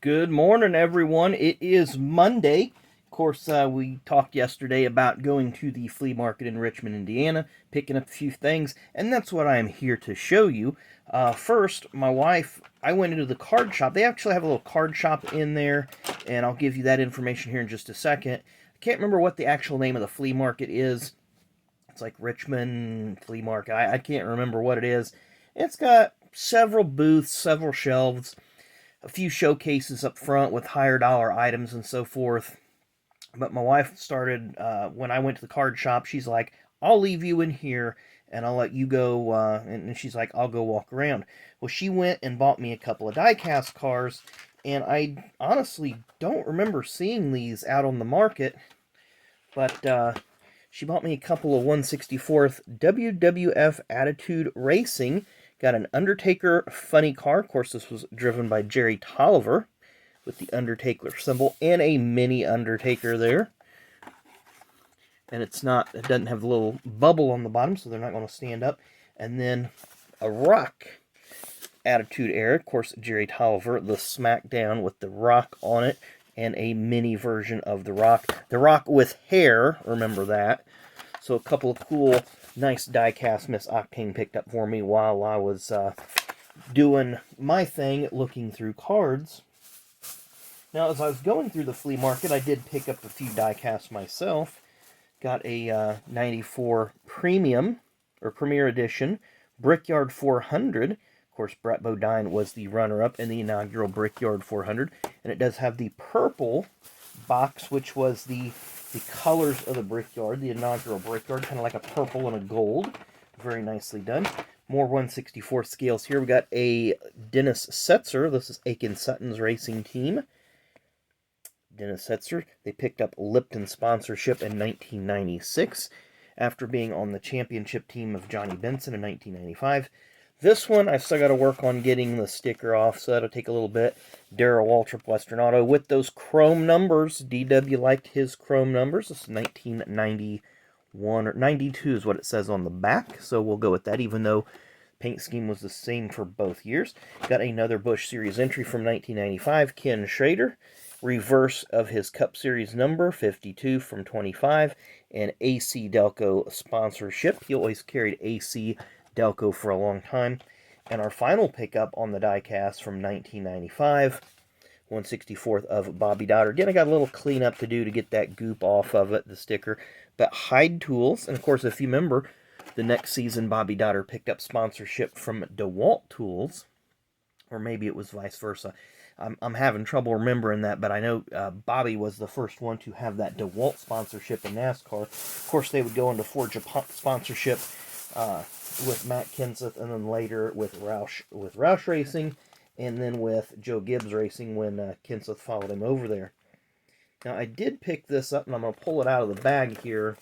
Good morning, everyone. It is Monday. Of course, we talked yesterday about going to the flea market in Richmond, Indiana, picking up a few things, and that's what I am here to show you. First, my wife, I went into the card shop. They actually have a little card shop in there, and I'll give you that information here in just a second. I can't remember what the actual name of the flea market is. It's like Richmond Flea Market. I can't remember what it is. It's got several booths, several shelves, a few showcases up front with higher dollar items and so forth. But my wife started, when I went to the card shop, she's like, I'll leave you in here and I'll let you go. And she's like, I'll go walk around. Well, she went and bought me a couple of die-cast cars, and I honestly don't remember seeing these out on the market, but she bought me a couple of 1/64th WWF Attitude Racing. Got an Undertaker funny car. Of course, this was driven by Jerry Tolliver with the Undertaker symbol and a mini Undertaker there. And it doesn't have the little bubble on the bottom, so they're not going to stand up. And then a Rock Attitude Era. Of course, Jerry Tolliver, the SmackDown with the Rock on it, and a mini version of the Rock. The Rock with hair, remember that. So a couple of cool, nice die-cast Miss Octane picked up for me while I was doing my thing, looking through cards. Now, as I was going through the flea market, I did pick up a few die-casts myself. Got a 94 Premium, or Premier Edition, Brickyard 400. Of course, Brett Bodine was the runner-up in the inaugural Brickyard 400. And it does have the purple box, which was the colors of the Brickyard, the inaugural Brickyard, kind of like a purple and a gold. Very nicely done. More 1/64 scales here. We got a Dennis Setzer. This is Aiken Sutton's racing team. Dennis Setzer. They picked up Lipton sponsorship in 1996 after being on the championship team of Johnny Benson in 1995. This one, I've still got to work on getting the sticker off, so that'll take a little bit. Darrell Waltrip, Western Auto, with those chrome numbers. DW liked his chrome numbers. This is 1991, or 92 is what it says on the back, so we'll go with that, even though paint scheme was the same for both years. Got another Busch Series entry from 1995, Ken Schrader. Reverse of his Cup Series number, 52 from 25, and AC Delco sponsorship. He always carried AC Delco for a long time. And our final pickup on the die-cast from 1995, 1/64th of Bobby Dotter. Again, I got a little cleanup to do to get that goop off of it, the sticker. But Hyde Tools, and of course, if you remember, the next season Bobby Dotter picked up sponsorship from DeWalt Tools, or maybe it was vice versa. I'm having trouble remembering that, but I know Bobby was the first one to have that DeWalt sponsorship in NASCAR. Of course, they would go into Ford sponsorship with Matt Kenseth, and then later with Roush Racing, and then with Joe Gibbs Racing when Kenseth followed him over there. Now, I did pick this up, and I'm going to pull it out of the bag here.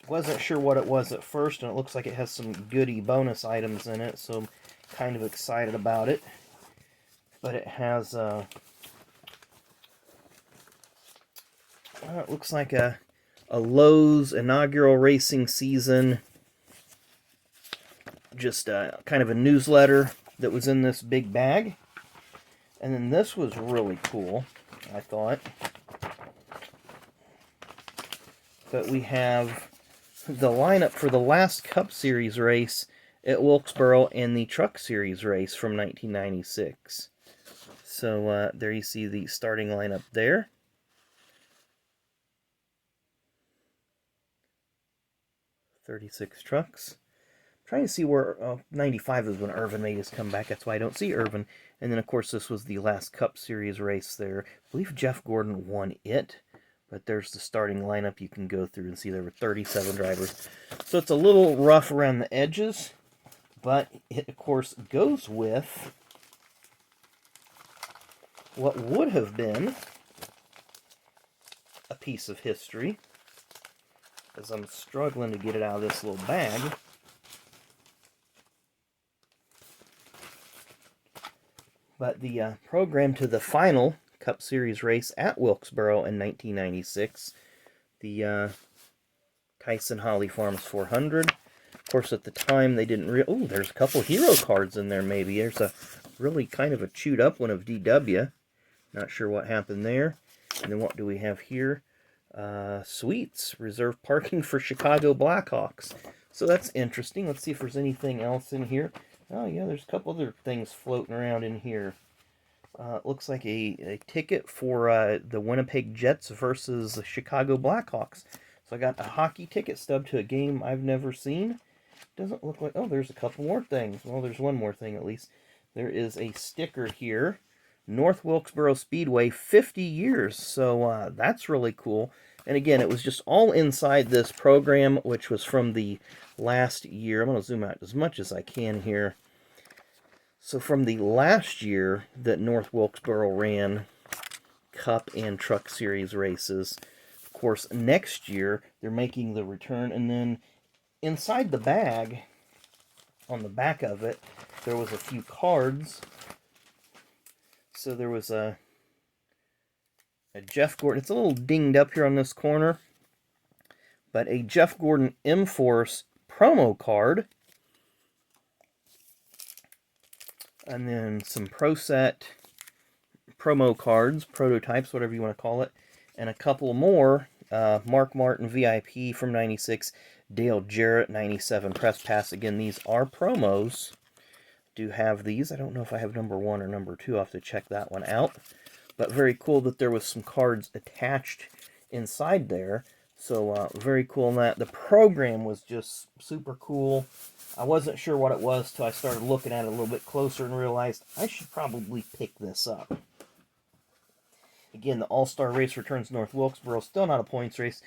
Wasn't sure what it was at first, and it looks like it has some goodie bonus items in it, so I'm kind of excited about it. But it has, it looks like a Lowe's inaugural racing season, just kind of a newsletter that was in this big bag. And then this was really cool, I thought. But we have the lineup for the last Cup Series race at Wilkesboro and the Truck Series race from 1996. So there you see the starting lineup there. "36 trucks. I'm trying to see where 95 is when Irvin made his comeback. That's why I don't see Irvin. And then, of course, this was the last Cup Series race there. I believe Jeff Gordon won it. But there's the starting lineup you can go through and see there were 37 drivers. So it's a little rough around the edges, but it, of course, goes with what would have been a piece of history, as I'm struggling to get it out of this little bag. But the program to the final Cup Series race at Wilkesboro in 1996, the Tyson Holly Farms 400. Of course, at the time, they didn't oh, there's a couple hero cards in there, maybe. There's a really kind of a chewed-up one of DW. Not sure what happened there. And then what do we have here? Suites. Reserve parking for Chicago Blackhawks. So that's interesting. Let's see if there's anything else in here. Oh, yeah, there's a couple other things floating around in here. It looks like a ticket for the Winnipeg Jets versus the Chicago Blackhawks. So I got a hockey ticket stub to a game I've never seen. Doesn't look like... Oh, there's a couple more things. Well, there's one more thing at least. There is a sticker here. North Wilkesboro Speedway, 50 years. So that's really cool. And again, it was just all inside this program, which was from the last year. I'm going to zoom out as much as I can here. So from the last year that North Wilkesboro ran Cup and Truck Series races, of course, next year they're making the return. And then inside the bag, on the back of it, there was a few cards. So there was a Jeff Gordon. It's a little dinged up here on this corner, but a Jeff Gordon M-Force promo card. And then some Pro Set promo cards, prototypes, whatever you want to call it. And a couple more. Mark Martin VIP from 96. Dale Jarrett 97 Press Pass. Again, these are promos. Do have these. I don't know if I have number 1 or number 2. I'll have to check that one out. But very cool that there was some cards attached inside there. So very cool in that. The program was just super cool. I wasn't sure what it was till I started looking at it a little bit closer and realized I should probably pick this up. Again, the All-Star Race returns North Wilkesboro. Still not a points race.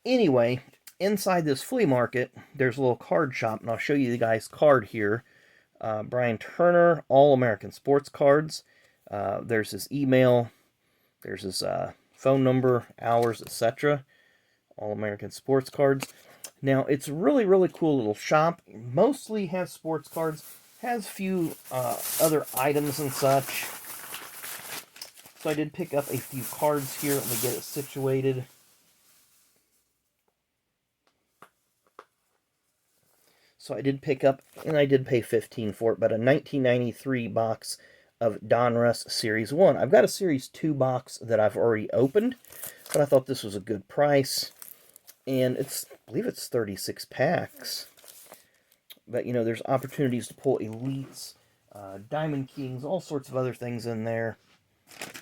Anyway, inside this flea market, there's a little card shop. And I'll show you the guy's card here. Brian Turner, All-American Sports Cards. There's his email. There's his phone number, hours, etc. All-American Sports Cards. Now, it's really, really cool little shop. Mostly has sports cards. Has a few other items and such. So I did pick up a few cards here. Let me get it situated. So I did pick up, and I did pay $15 for it, but a 1993 box of Donruss Series 1. I've got a Series 2 box that I've already opened, but I thought this was a good price. And I believe it's 36 packs. But, you know, there's opportunities to pull Elites, Diamond Kings, all sorts of other things in there.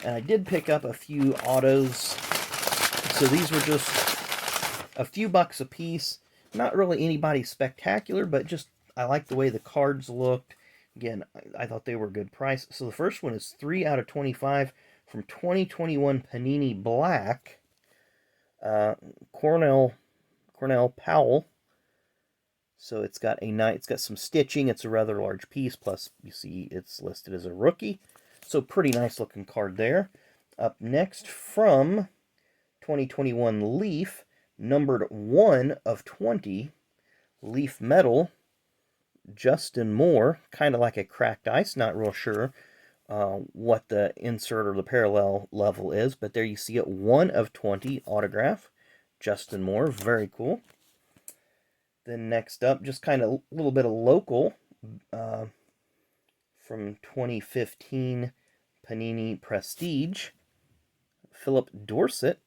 And I did pick up a few autos. So these were just a few bucks a piece. Not really anybody spectacular, but just I like the way the cards looked. Again, I thought they were a good price. So the first one is 3 out of 25 from 2021 Panini Black. Cornell Powell. So it's got some stitching. It's a rather large piece. Plus, you see, it's listed as a rookie. So pretty nice looking card there. Up next from 2021 Leaf, numbered 1 of 20, Leaf Metal, Justin Moore. Kind of like a cracked ice. Not real sure what the insert or the parallel level is, but there you see it, 1 of 20 autograph, Justin Moore, very cool. Then next up, just kind of a little bit of local, from 2015 Panini Prestige, Philip Dorsett,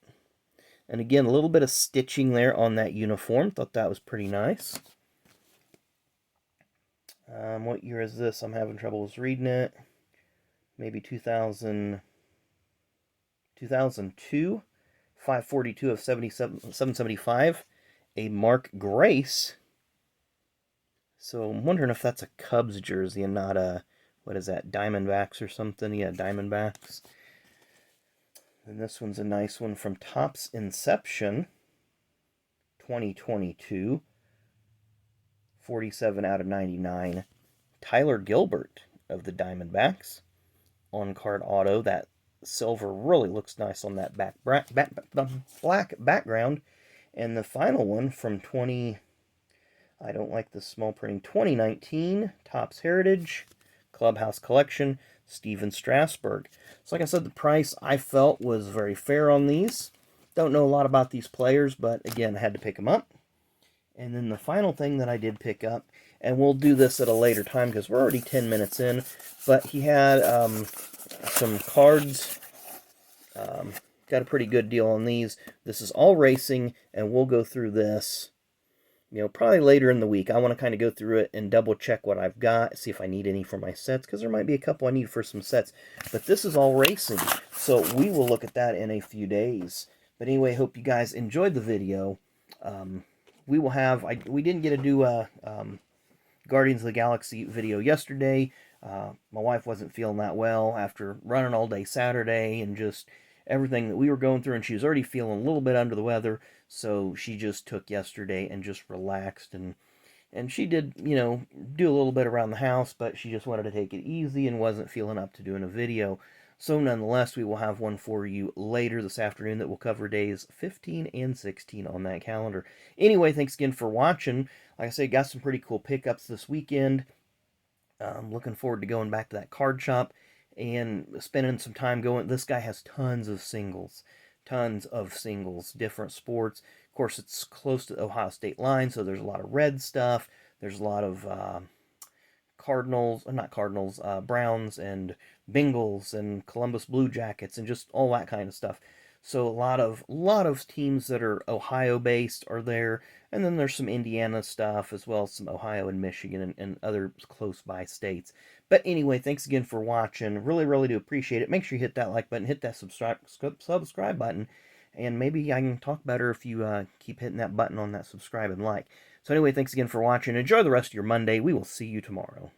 and again, a little bit of stitching there on that uniform, thought that was pretty nice. What year is this? I'm having trouble reading it. Maybe 2002, 542 of 775, a Mark Grace. So I'm wondering if that's a Cubs jersey and not a, what is that, Diamondbacks or something? Yeah, Diamondbacks. And this one's a nice one from Topps Inception, 2022, 47 out of 99, Tyler Gilbert of the Diamondbacks. On-card auto. That silver really looks nice on that black background. And the final one from I don't like the small printing, 2019 Topps Heritage Clubhouse Collection, Steven Strasburg. So like I said, the price I felt was very fair on these. Don't know a lot about these players, but again, I had to pick them up. And then the final thing that I did pick up, and we'll do this at a later time because we're already 10 minutes in, but he had some cards. Got a pretty good deal on these. This is all racing, and we'll go through this, probably later in the week. I want to kind of go through it and double check what I've got, see if I need any for my sets, because there might be a couple I need for some sets. But this is all racing, so we will look at that in a few days. But anyway, hope you guys enjoyed the video. We will have, we didn't get to do a Guardians of the Galaxy video yesterday. My wife wasn't feeling that well after running all day Saturday and just everything that we were going through, and she was already feeling a little bit under the weather, so she just took yesterday and just relaxed, and she did, do a little bit around the house, but she just wanted to take it easy and wasn't feeling up to doing a video. So nonetheless, we will have one for you later this afternoon that will cover days 15 and 16 on that calendar. Anyway, thanks again for watching. Like I said, got some pretty cool pickups this weekend. I'm looking forward to going back to that card shop and spending some time going. This guy has tons of singles, different sports. Of course, it's close to the Ohio State line, so there's a lot of red stuff. There's a lot of Browns and Bengals and Columbus Blue Jackets and just all that kind of stuff. So a lot of teams that are Ohio based are there, and then there's some Indiana stuff as well as some Ohio and Michigan and other close by states. But anyway, thanks again for watching. Really, really do appreciate it. Make sure you hit that like button, hit that subscribe button, and maybe I can talk better if you keep hitting that button on that subscribe and like. So anyway, thanks again for watching. Enjoy the rest of your Monday. We will see you tomorrow.